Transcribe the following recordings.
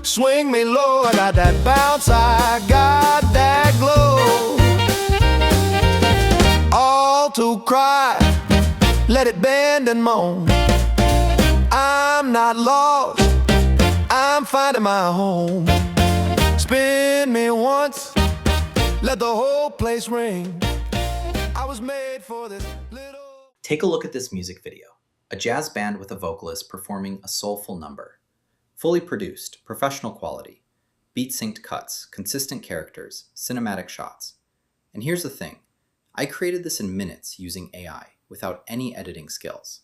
Swing me low, I got that bounce, I got that glow. All to cry, let it bend and moan. I'm not lost, I'm finding my home. Spin me once, let the whole place ring. I was made for this little... Take a look at this music video. A jazz band with a vocalist performing a soulful number. Fully produced, professional quality, beat-synced cuts, consistent characters, cinematic shots. And here's the thing, I created this in minutes using AI without any editing skills.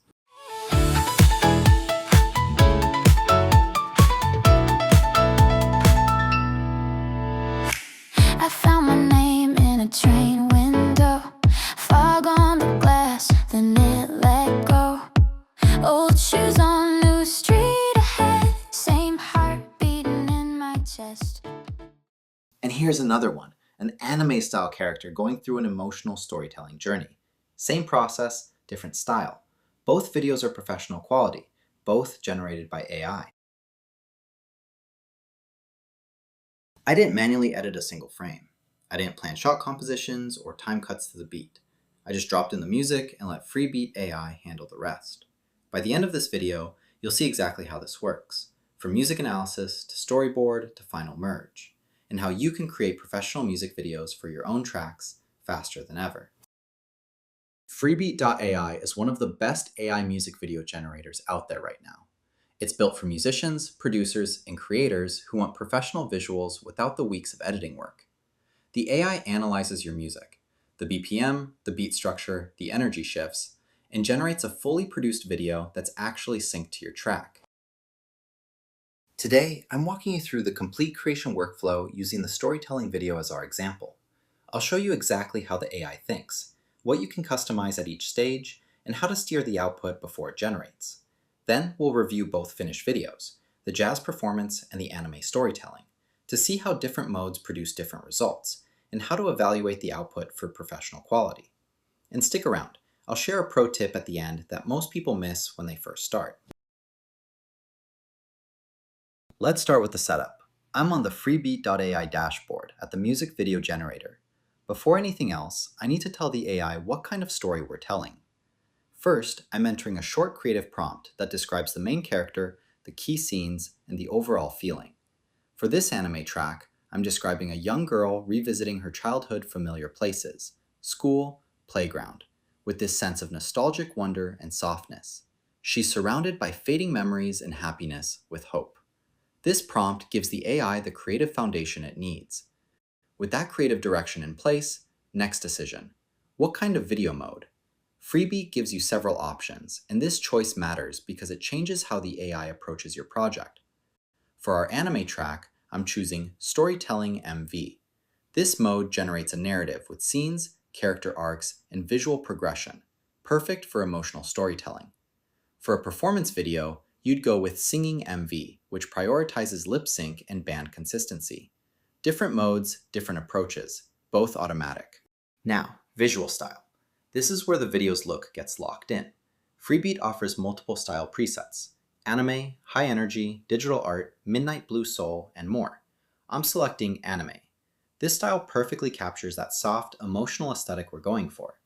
I found my name in a train window, fog on the glass, then it let go. Old shoes on new street ahead, same heart beating in my chest. And here's another one, an anime-style character going through an emotional storytelling journey. Same process, different style. Both videos are professional quality, both generated by AI. I didn't manually edit a single frame. I didn't plan shot compositions or time cuts to the beat. I just dropped in the music and let Freebeat.AI handle the rest. By the end of this video, you'll see exactly how this works, from music analysis to storyboard to final merge, and how you can create professional music videos for your own tracks faster than ever. Freebeat.AI is one of the best AI music video generators out there right now. It's built for musicians, producers, and creators who want professional visuals without the weeks of editing work. The AI analyzes your music, the BPM, the beat structure, the energy shifts, and generates a fully produced video that's actually synced to your track. Today, I'm walking you through the complete creation workflow using the storytelling video as our example. I'll show you exactly how the AI thinks, what you can customize at each stage, and how to steer the output before it generates. Then we'll review both finished videos, the jazz performance and the anime storytelling, to see how different modes produce different results, and how to evaluate the output for professional quality. And stick around, I'll share a pro tip at the end that most people miss when they first start. Let's start with the setup. I'm on the Freebeat.AI dashboard at the music video generator. Before anything else, I need to tell the AI what kind of story we're telling. First, I'm entering a short creative prompt that describes the main character, the key scenes, and the overall feeling. For this anime track, I'm describing a young girl revisiting her childhood familiar places, school, playground, with this sense of nostalgic wonder and softness. She's surrounded by fading memories and happiness with hope. This prompt gives the AI the creative foundation it needs. With that creative direction in place, next decision. What kind of video mode? Freebeat gives you several options, and this choice matters because it changes how the AI approaches your project. For our anime track, I'm choosing Storytelling MV. This mode generates a narrative with scenes, character arcs, and visual progression, perfect for emotional storytelling. For a performance video, you'd go with Singing MV, which prioritizes lip sync and band consistency. Different modes, different approaches, both automatic. Now, visual style. This is where the video's look gets locked in. Freebeat offers multiple style presets: anime, high energy, digital art, midnight blue soul, and more. I'm selecting anime. This style perfectly captures that soft, emotional aesthetic we're going for.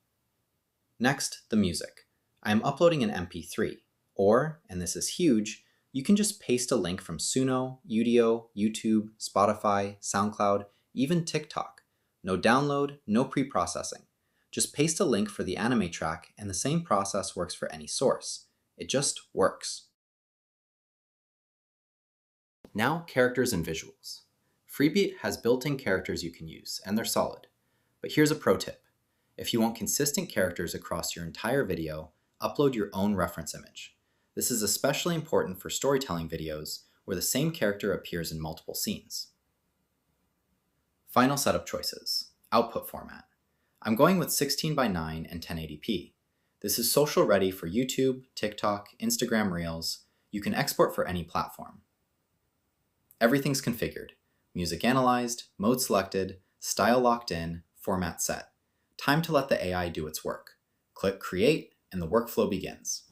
Next, the music. I am uploading an MP3, or, and this is huge, you can just paste a link from Suno, Udio, YouTube, Spotify, SoundCloud, even TikTok. No download, no pre-processing. Just paste a link for the anime track and the same process works for any source. It just works. Now, characters and visuals. Freebeat has built-in characters you can use, and they're solid. But here's a pro tip. If you want consistent characters across your entire video, upload your own reference image. This is especially important for storytelling videos where the same character appears in multiple scenes. Final setup choices. Output format. I'm going with 16:9 and 1080p. This is social ready for YouTube, TikTok, Instagram Reels. You can export for any platform. Everything's configured. Music analyzed, mode selected, style locked in, format set. Time to let the AI do its work. Click Create, and the workflow begins.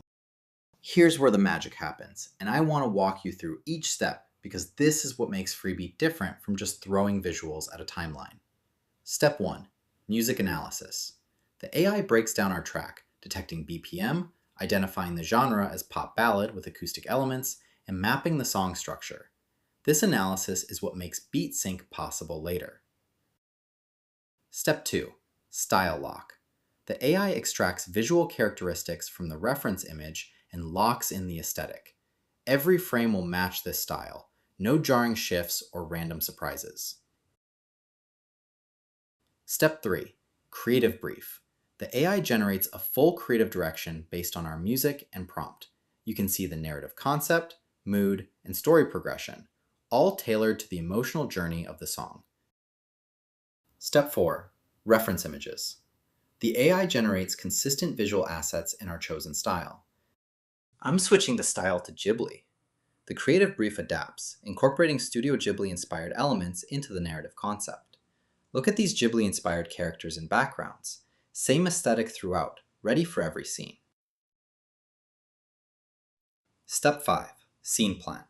Here's where the magic happens, and I want to walk you through each step because this is what makes Freebeat different from just throwing visuals at a timeline. Step 1. Music analysis. The AI breaks down our track, detecting BPM, identifying the genre as pop ballad with acoustic elements, and mapping the song structure. This analysis is what makes beat sync possible later. Step 2. Style lock. The AI extracts visual characteristics from the reference image and locks in the aesthetic. Every frame will match this style, no jarring shifts or random surprises. Step 3. Creative brief. The AI generates a full creative direction based on our music and prompt. You can see the narrative concept, mood, and story progression, all tailored to the emotional journey of the song. Step 4. Reference images. The AI generates consistent visual assets in our chosen style. I'm switching the style to Ghibli. The creative brief adapts, incorporating Studio Ghibli-inspired elements into the narrative concept. Look at these Ghibli-inspired characters and backgrounds. Same aesthetic throughout, ready for every scene. Step 5. Scene plan.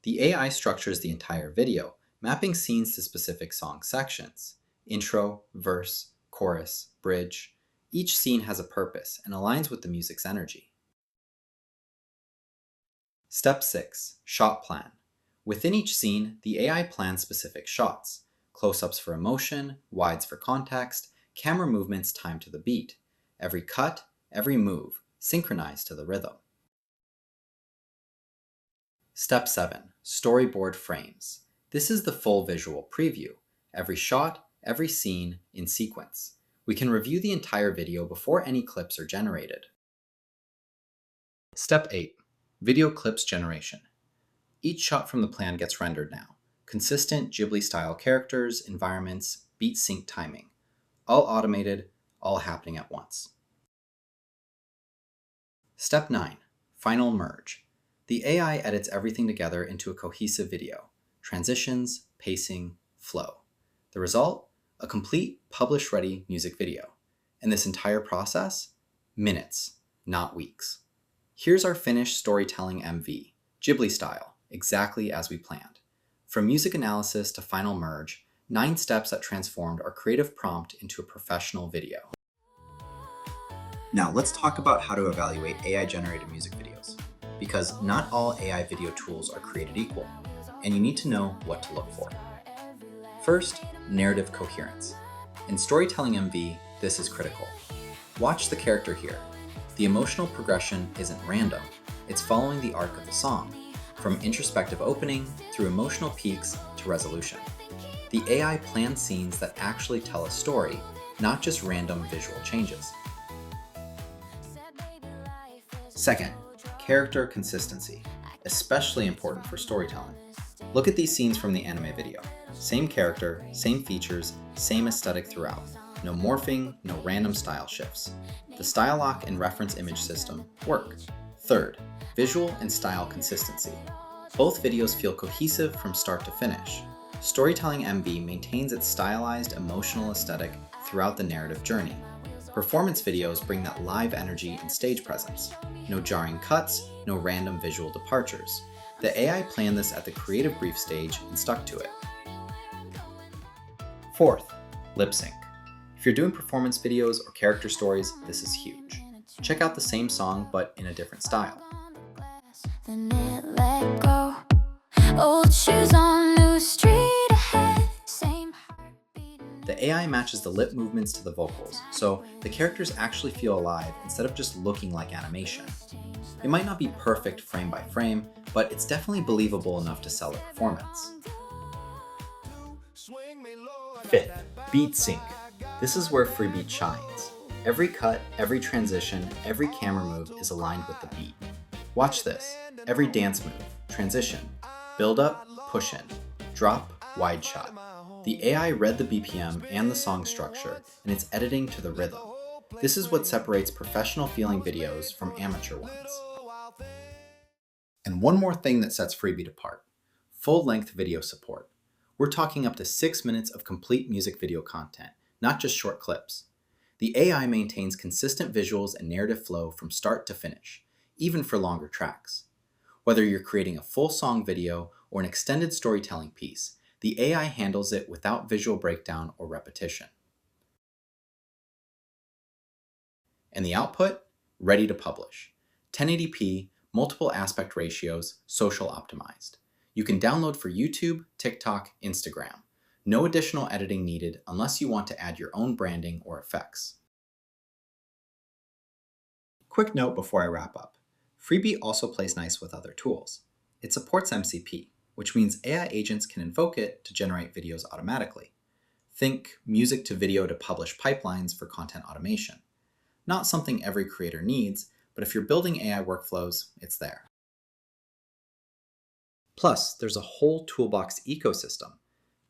The AI structures the entire video, mapping scenes to specific song sections. Intro, verse, chorus, bridge. Each scene has a purpose and aligns with the music's energy. Step 6. Shot plan. Within each scene, the AI plans specific shots. Close-ups for emotion, wides for context, camera movements timed to the beat. Every cut, every move, synchronized to the rhythm. Step 7. Storyboard frames. This is the full visual preview. Every shot, every scene, in sequence. We can review the entire video before any clips are generated. Step 8. Video clips generation. Each shot from the plan gets rendered now. Consistent Ghibli-style characters, environments, beat sync timing. All automated, all happening at once. Step 9. Final merge. The AI edits everything together into a cohesive video. Transitions, pacing, flow. The result? A complete, publish-ready music video. And this entire process? Minutes, not weeks. Here's our finished storytelling MV, Ghibli style, exactly as we planned. From music analysis to final merge, 9 steps that transformed our creative prompt into a professional video. Now let's talk about how to evaluate AI-generated music videos. Because not all AI video tools are created equal, and you need to know what to look for. First, narrative coherence. In storytelling MV, this is critical. Watch the character here. The emotional progression isn't random, it's following the arc of the song, from introspective opening through emotional peaks to resolution. The AI plans scenes that actually tell a story, not just random visual changes. Second, character consistency, especially important for storytelling. Look at these scenes from the anime video. Same character, same features, same aesthetic throughout. No morphing, no random style shifts. The style lock and reference image system work. Third, visual and style consistency. Both videos feel cohesive from start to finish. Storytelling MV maintains its stylized, emotional aesthetic throughout the narrative journey. Performance videos bring that live energy and stage presence. No jarring cuts, no random visual departures. The AI planned this at the creative brief stage and stuck to it. Fourth, lip sync. If you're doing performance videos or character stories, this is huge. Check out the same song but in a different style. Then it let go. Old shoes on, new street ahead. Same heartbeat. The AI matches the lip movements to the vocals, so the characters actually feel alive instead of just looking like animation. It might not be perfect frame by frame, but it's definitely believable enough to sell a performance. Fifth, beat sync. This is where Freebeat shines. Every cut, every transition, every camera move is aligned with the beat. Watch this. Every dance move, transition, build up, push in, drop, wide shot. The AI read the BPM and the song structure, and it's editing to the rhythm. This is what separates professional feeling videos from amateur ones. And one more thing that sets Freebeat apart: full-length video support. We're talking up to 6 minutes of complete music video content, not just short clips. The AI maintains consistent visuals and narrative flow from start to finish, even for longer tracks. Whether you're creating a full song video or an extended storytelling piece, the AI handles it without visual breakdown or repetition. And the output? Ready to publish. 1080p, multiple aspect ratios, social optimized. You can download for YouTube, TikTok, Instagram. No additional editing needed unless you want to add your own branding or effects. Quick note before I wrap up. Freebeat also plays nice with other tools. It supports MCP, which means AI agents can invoke it to generate videos automatically. Think music to video to publish pipelines for content automation. Not something every creator needs, but if you're building AI workflows, it's there. Plus, there's a whole Toolbox ecosystem,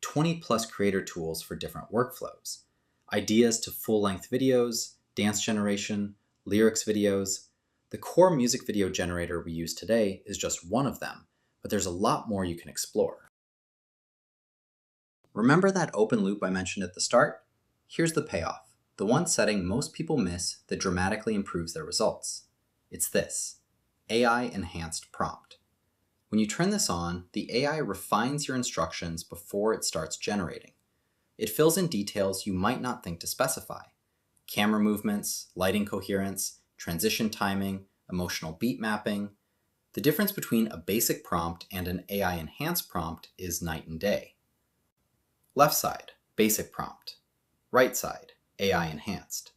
20+ creator tools for different workflows. Ideas to full-length videos, dance generation, lyrics videos. The core music video generator we use today is just one of them, but there's a lot more you can explore. Remember that open loop I mentioned at the start? Here's the payoff, the one setting most people miss that dramatically improves their results. It's this: AI enhanced prompt. When you turn this on, the AI refines your instructions before it starts generating. It fills in details you might not think to specify: camera movements, lighting coherence, transition timing, emotional beat mapping. The difference between a basic prompt and an AI enhanced prompt is night and day. Left side, basic prompt. Right side, AI enhanced.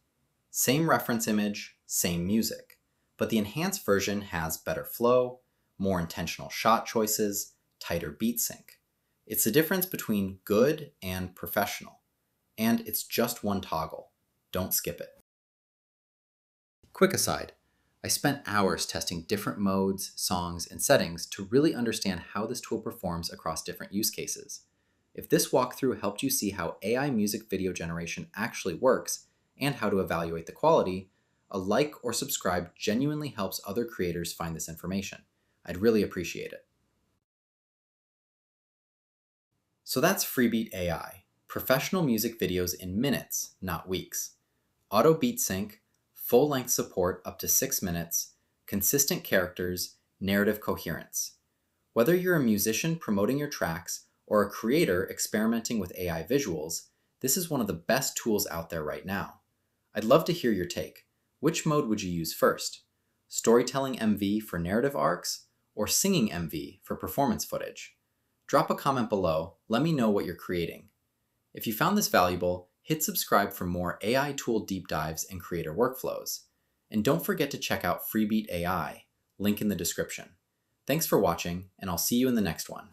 Same reference image, same music, but the enhanced version has better flow, more intentional shot choices, tighter beat sync. It's the difference between good and professional, and it's just one toggle. Don't skip it. Quick aside, I spent hours testing different modes, songs, and settings to really understand how this tool performs across different use cases. If this walkthrough helped you see how AI music video generation actually works and how to evaluate the quality, a like or subscribe genuinely helps other creators find this information. I'd really appreciate it. So that's Freebeat.AI, professional music videos in minutes, not weeks. Auto beat sync, full-length support up to 6 minutes, consistent characters, narrative coherence. Whether you're a musician promoting your tracks or a creator experimenting with AI visuals, this is one of the best tools out there right now. I'd love to hear your take. Which mode would you use first? Storytelling MV for narrative arcs, or singing MV for performance footage? Drop a comment below, let me know what you're creating. If you found this valuable, hit subscribe for more AI tool deep dives and creator workflows. And don't forget to check out Freebeat.AI, link in the description. Thanks for watching, and I'll see you in the next one.